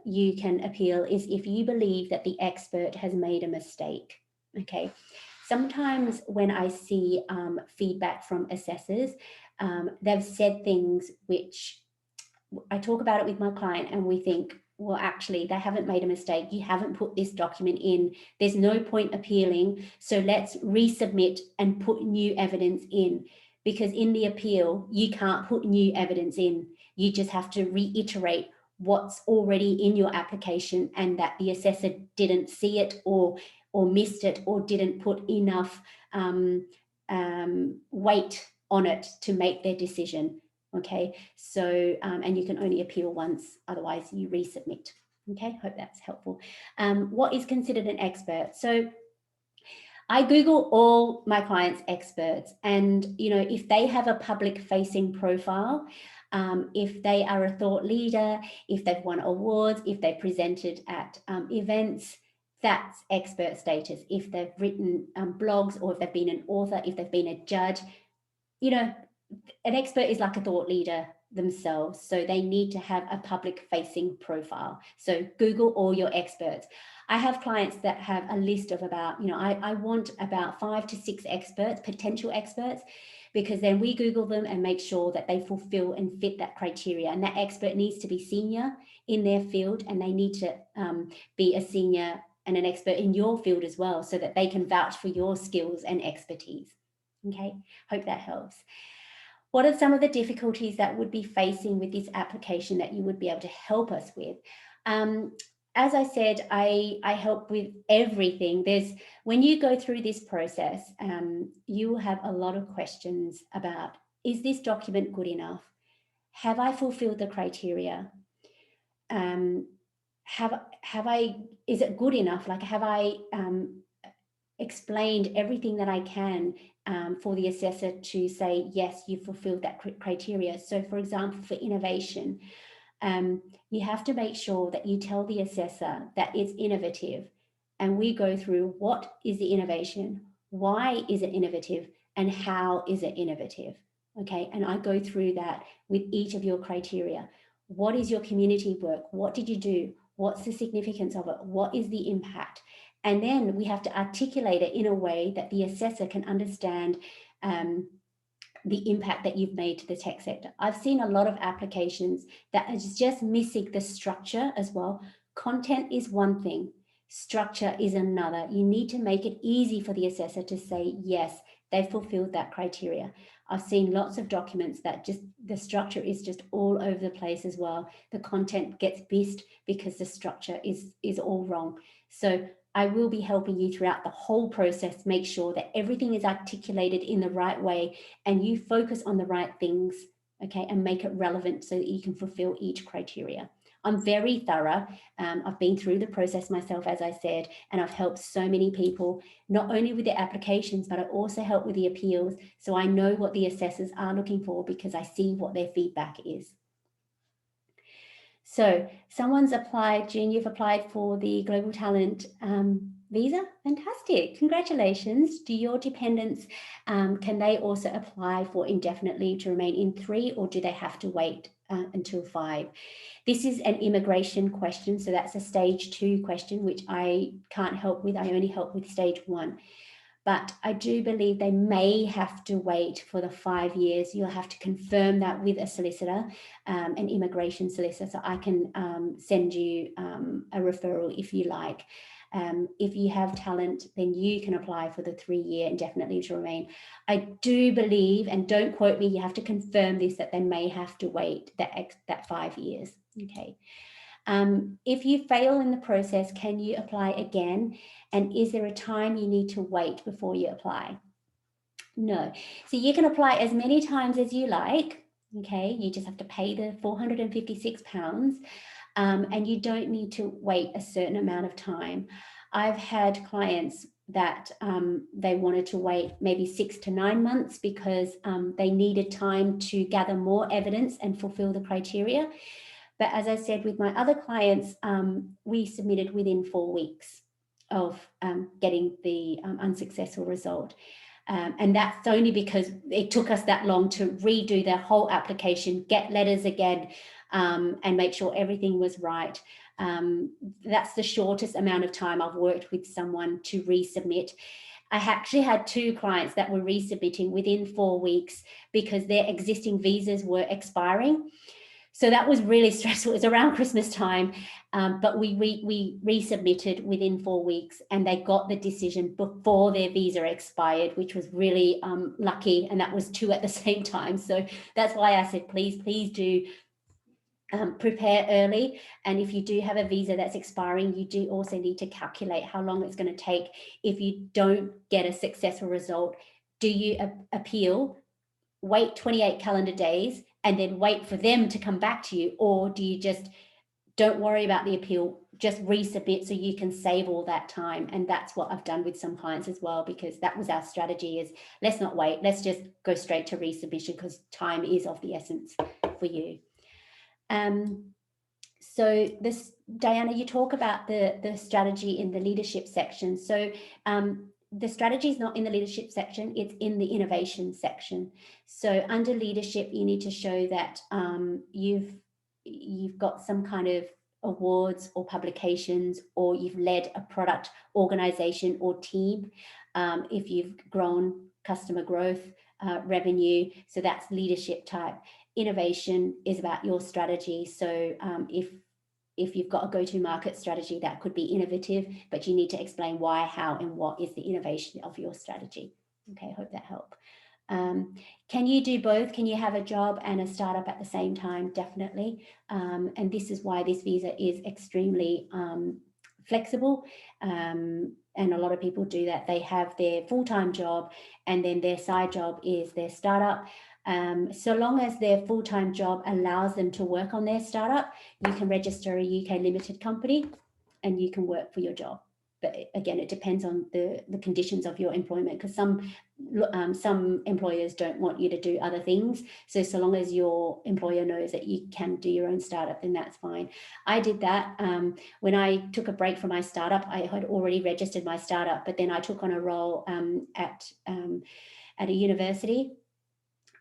you can appeal is if you believe that the expert has made a mistake. Okay, sometimes when I see feedback from assessors, they've said things which I talk about it with my client, and we think, well, actually, they haven't made a mistake. You haven't put this document in. There's no point appealing. So let's resubmit and put new evidence in. Because in the appeal, you can't put new evidence in. You just have to reiterate what's already in your application, and that the assessor didn't see it or missed it or didn't put enough weight on it to make their decision. Okay, so and you can only appeal once, otherwise you resubmit. Okay, hope that's helpful. What is considered an expert? So I Google all my clients' experts, and if they have a public facing profile, if they are a thought leader, if they've won awards, if they presented at events, that's expert status. If they've written blogs, or if they've been an author, if they've been a judge, an expert is like a thought leader themselves, so they need to have a public facing profile. So Google all your experts. I have clients that have a list of about, I want about 5 to 6 experts, potential experts, because then we Google them and make sure that they fulfill and fit that criteria. And that expert needs to be senior in their field, and they need to be a senior and an expert in your field as well, so that they can vouch for your skills and expertise. Okay, hope that helps. What are some of the difficulties that would be facing with this application that you would be able to help us with? As I said, I help with everything. When you go through this process, you will have a lot of questions about, is this document good enough? Have I fulfilled the criteria? Is it good enough? Like, have I explained everything that I can for the assessor to say, yes, you fulfilled that criteria? So for example, for innovation, you have to make sure that you tell the assessor that it's innovative, and we go through what is the innovation, why is it innovative, and how is it innovative? Okay, and I go through that with each of your criteria. What is your community work? What did you do? What's the significance of it? What is the impact? And then we have to articulate it in a way that the assessor can understand the impact that you've made to the tech sector. I've seen a lot of applications that is just missing the structure as well. Content is one thing, structure is another. You need to make it easy for the assessor to say, yes, they've fulfilled that criteria. I've seen lots of documents that just, the structure is just all over the place as well. The content gets missed because the structure is all wrong. So I will be helping you throughout the whole process, make sure that everything is articulated in the right way and you focus on the right things, okay, and make it relevant so that you can fulfill each criteria. I'm very thorough. I've been through the process myself, as I said, and I've helped so many people, not only with their applications, but I also help with the appeals. So I know what the assessors are looking for because I see what their feedback is. So someone's applied, June, you've applied for the Global Talent visa. Fantastic. Congratulations. Do your dependents, can they also apply for indefinite leave to remain in 3, or do they have to wait until 5? This is an immigration question. So that's a stage 2 question, which I can't help with. I only help with stage 1. But I do believe they may have to wait for the 5 years. You'll have to confirm that with a solicitor, an immigration solicitor. So I can send you a referral if you like. If you have talent, then you can apply for the 3-year indefinite leave to remain. I do believe, and don't quote me, you have to confirm this, that they may have to wait that 5 years. Okay. If you fail in the process, can you apply again? And is there a time you need to wait before you apply? No. So you can apply as many times as you like. Okay, you just have to pay the £456 and you don't need to wait a certain amount of time. I've had clients that they wanted to wait maybe 6 to 9 months because they needed time to gather more evidence and fulfill the criteria. But as I said, with my other clients, we submitted within 4 weeks of getting the unsuccessful result. And that's only because it took us that long to redo their whole application, get letters again, and make sure everything was right. That's the shortest amount of time I've worked with someone to resubmit. I actually had 2 clients that were resubmitting within 4 weeks because their existing visas were expiring. So that was really stressful. It was around Christmas time, but we resubmitted within 4 weeks and they got the decision before their visa expired, which was really lucky. And that was 2 at the same time. So that's why I said, please do prepare early. And if you do have a visa that's expiring, you do also need to calculate how long it's going to take. If you don't get a successful result, do you appeal, wait 28 calendar days, and then wait for them to come back to you? Or do you just don't worry about the appeal, just resubmit so you can save all that time? And that's what I've done with some clients as well, because that was our strategy, is let's not wait, let's just go straight to resubmission because time is of the essence for you. So this, Diana, you talk about the strategy in the leadership section. So the strategy is not in the leadership section, it's in the innovation section. So under leadership, you need to show that you've got some kind of awards or publications, or you've led a product organization or team. If you've grown customer growth, revenue, so that's leadership type. Innovation is about your strategy. So if you've got a go-to-market strategy, that could be innovative, but you need to explain why, how, and what is the innovation of your strategy. Okay, hope that helped. Can you do both? Can you have a job and a startup at the same time? Definitely. And this is why this visa is extremely flexible. And a lot of people do that. They have their full-time job and then their side job is their startup. So long as their full-time job allows them to work on their startup, you can register a UK limited company and you can work for your job. But again, it depends on the conditions of your employment, because some employers don't want you to do other things. So long as your employer knows that you can do your own startup, then that's fine. I did that. When I took a break from my startup, I had already registered my startup, but then I took on a role at a university.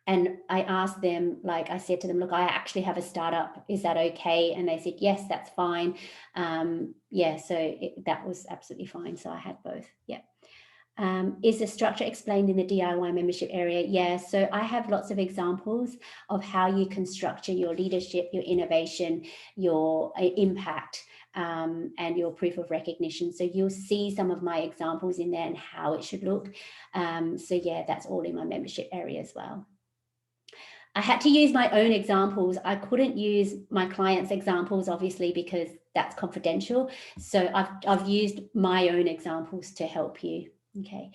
And I asked them, like I said to them, look, I actually have a startup. Is that okay? And they said, yes, that's fine. Yeah, so that was absolutely fine. So I had both. Yeah. Is the structure explained in the DIY membership area? Yeah, so I have lots of examples of how you can structure your leadership, your innovation, your impact, and your proof of recognition. So you'll see some of my examples in there and how it should look. So yeah, that's all in my membership area as well. I had to use my own examples. I couldn't use my clients' examples, obviously, because that's confidential. So I've used my own examples to help you. Okay.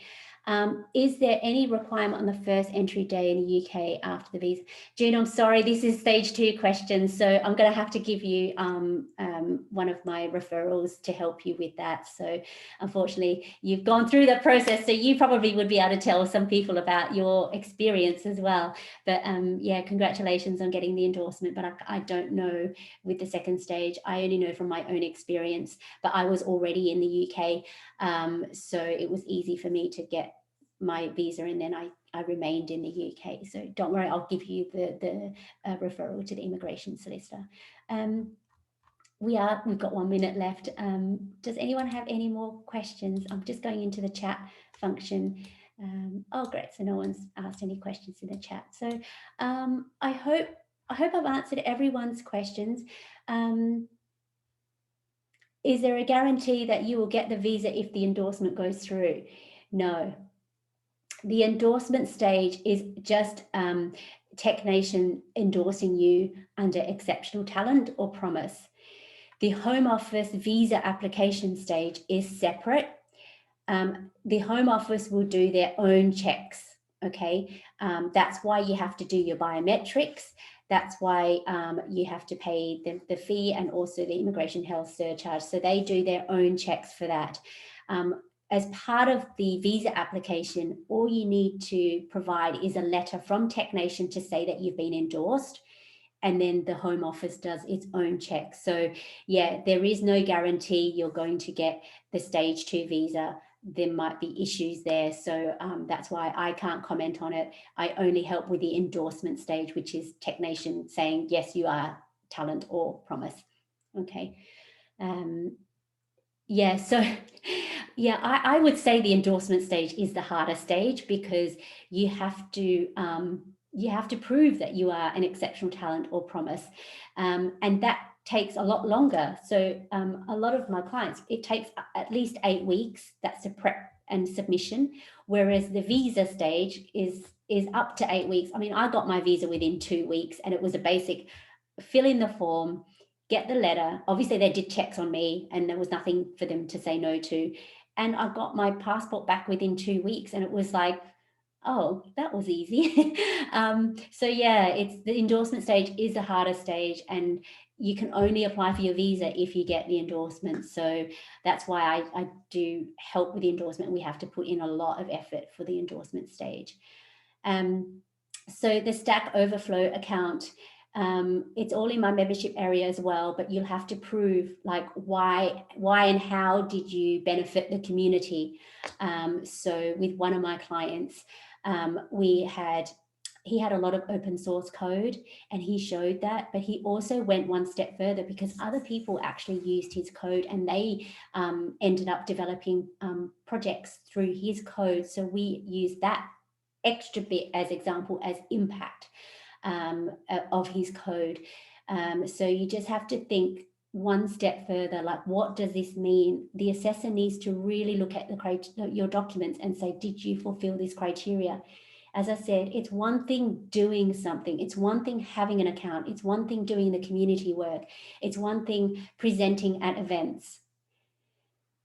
Is there any requirement on the first entry day in the UK after the visa? June, I'm sorry, this is stage 2 questions. So I'm going to have to give you one of my referrals to help you with that. So unfortunately, you've gone through the process, so you probably would be able to tell some people about your experience as well. But yeah, congratulations on getting the endorsement. But I don't know with the second stage. I only know from my own experience, but I was already in the UK. So it was easy for me to get my visa, and then I remained in the UK. So don't worry, I'll give you the referral to the immigration solicitor. We've got 1 minute left. Does anyone have any more questions? I'm just going into the chat function. Oh, great. So no one's asked any questions in the chat. So I hope I've answered everyone's questions. Is there a guarantee that you will get the visa if the endorsement goes through? No. The endorsement stage is just TechNation endorsing you under exceptional talent or promise. The Home Office visa application stage is separate. The Home Office will do their own checks, okay? That's why you have to do your biometrics. That's why you have to pay the fee and also the immigration health surcharge. So they do their own checks for that. As part of the visa application, all you need to provide is a letter from TechNation to say that you've been endorsed, and then the Home Office does its own checks. So yeah, there is no guarantee you're going to get the stage 2 visa. There might be issues there. So that's why I can't comment on it. I only help with the endorsement stage, which is TechNation saying, yes, you are talent or promise. Okay. Yeah, so yeah, I would say the endorsement stage is the hardest stage, because you have to prove that you are an exceptional talent or promise, and that takes a lot longer. So a lot of my clients, it takes at least 8 weeks. That's the prep and submission, whereas the visa stage is up to 8 weeks. I mean, I got my visa within 2 weeks, and it was a basic fill in the form, get the letter. Obviously they did checks on me and there was nothing for them to say no to. And I got my passport back within 2 weeks, and it was like, oh, that was easy. So yeah, it's the endorsement stage is the hardest stage, and you can only apply for your visa if you get the endorsement. So that's why I do help with the endorsement. We have to put in a lot of effort for the endorsement stage. So the Stack Overflow account, It's all in my membership area as well, but you'll have to prove like why and how did you benefit the community. So with one of my clients, he had a lot of open source code and he showed that, but he also went one step further because other people actually used his code and they ended up developing projects through his code. So we use that extra bit as example as impact of his code. So you just have to think one step further, like what does this mean? The assessor needs to really look at your documents and say, did you fulfill this criteria? As I said, it's one thing doing something. It's one thing having an account. It's one thing doing the community work. It's one thing presenting at events.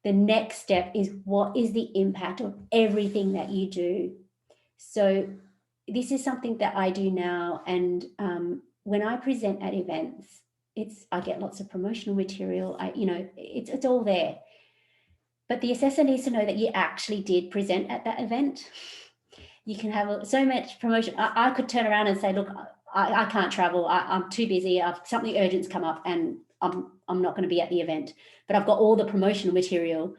The next step is what is the impact of everything that you do? So this is something that I do now. And when I present at events, I get lots of promotional material. It's all there. But the assessor needs to know that you actually did present at that event. You can have so much promotion. I could turn around and say, look, I can't travel. I'm too busy. Something urgent's come up and I'm not going to be at the event. But I've got all the promotional material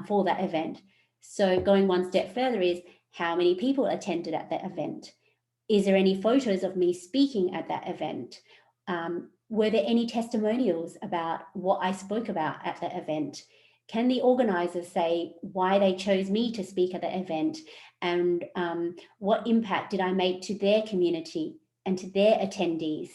for that event. So going one step further is how many people attended at that event? Is there any photos of me speaking at that event? Were there any testimonials about what I spoke about at that event? Can the organisers say why they chose me to speak at the event and what impact did I make to their community and to their attendees?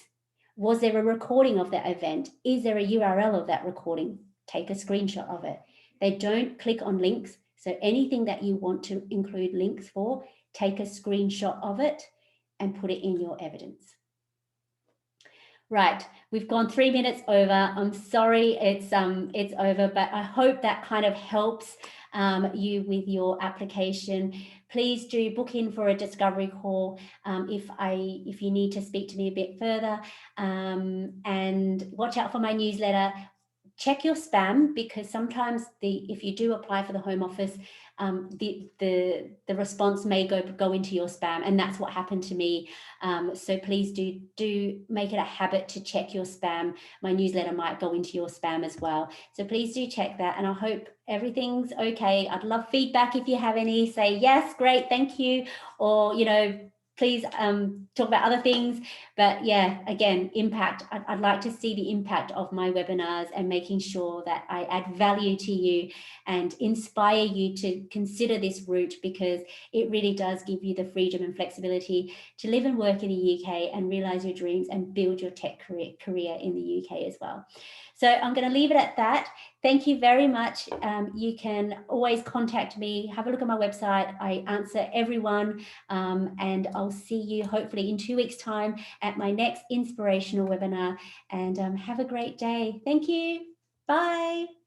Was there a recording of that event? Is there a URL of that recording? Take a screenshot of it. They don't click on links. So anything that you want to include links for, take a screenshot of it and put it in your evidence. Right, we've gone 3 minutes over. I'm sorry it's over, but I hope that kind of helps you with your application. Please do book in for a discovery call if you need to speak to me a bit further, and watch out for my newsletter. Check your spam, because sometimes if you do apply for the Home Office, the response may go into your spam, and that's what happened to me. So please do make it a habit to check your spam. My newsletter might go into your spam as well. So please do check that, and I hope everything's okay. I'd love feedback if you have any. Say yes, great, thank you, or please talk about other things. But yeah, again, impact. I'd like to see the impact of my webinars and making sure that I add value to you and inspire you to consider this route, because it really does give you the freedom and flexibility to live and work in the UK and realize your dreams and build your tech career in the UK as well. So I'm going to leave it at that. Thank you very much. You can always contact me. Have a look at my website. I answer everyone, and I'll see you hopefully in 2 weeks' time at my next inspirational webinar. And have a great day. Thank you. Bye.